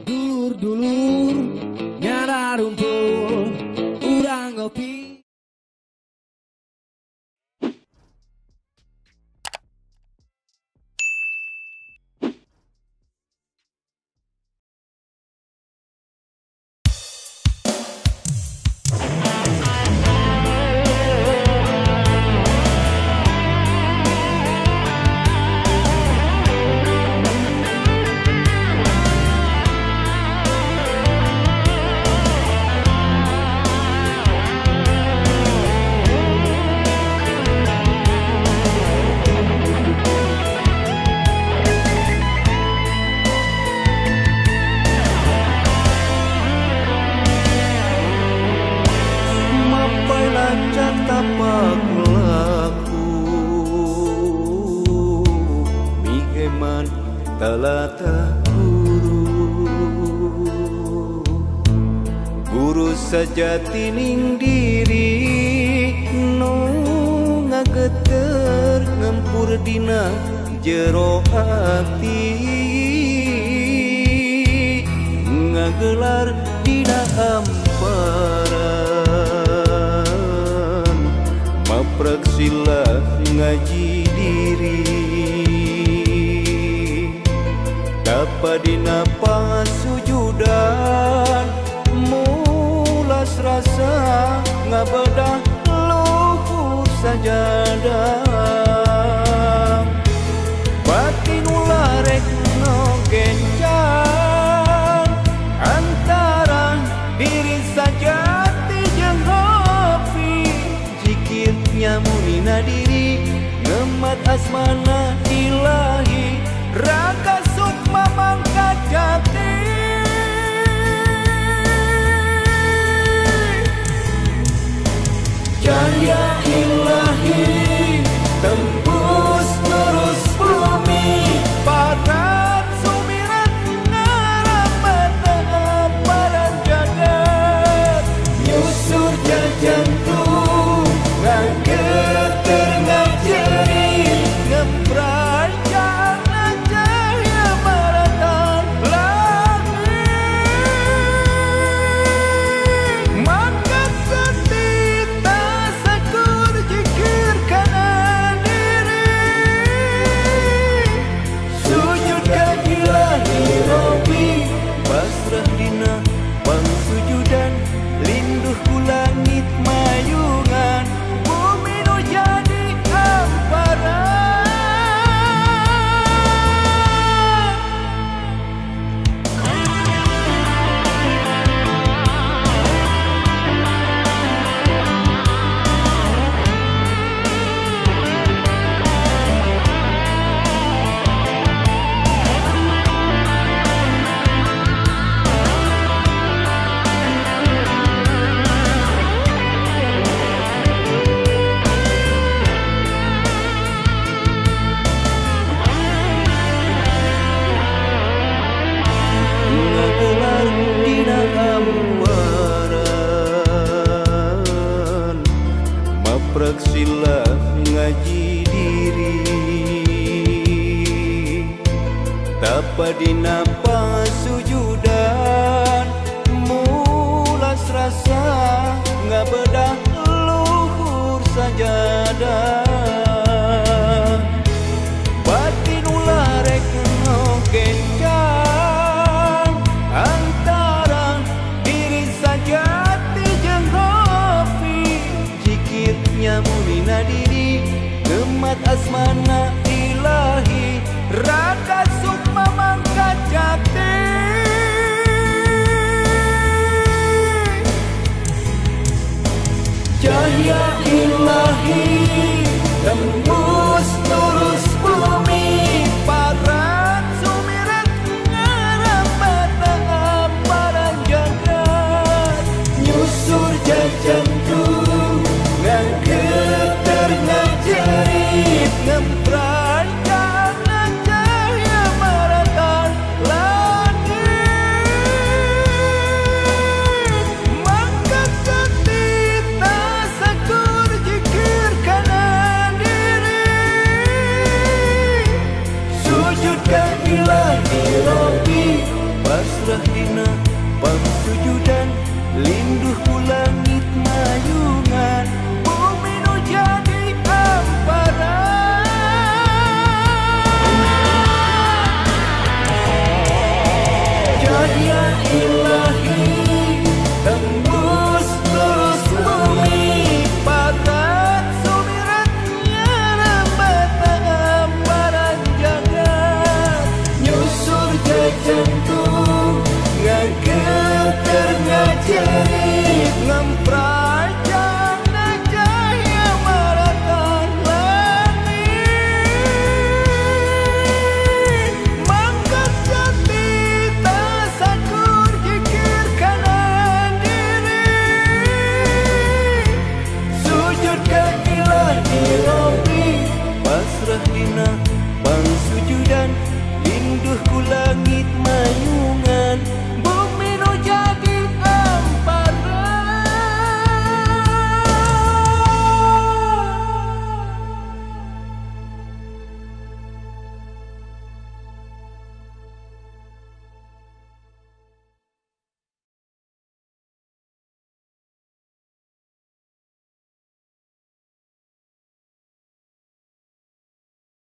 Dulur-dulur nyara rumput urang ngopi. Talata guru sejati ning diri nu ngageter ngempur dina jero ati ngagelar dina amparan mapraksila ngaji diri padina pasujudan mulas rasa ngabedah luhur sajadah batin ularek nogencan antara diri sajati jeung hopi zikirnya munina diri ngemat asmana ilahi raga sukma mangkat jati cahaya ilahi tembus terus bumi padat sumiran ngarapat paran jagat nyusur jantung ngageter ngajeri ngemprai praksila ngaji diri tapadina pasujudan mulas rasa ngabedah luhur sajadah batin ularek nogencan antara diri sajati jeung hopi zikirnya munina diri gemat asmana ilahi raga sukma mangkat jati cahaya ilahi cahaya ilahi tembus terus bumi. Patat sumiratnya rambatan barang jagat Nyusur jejakku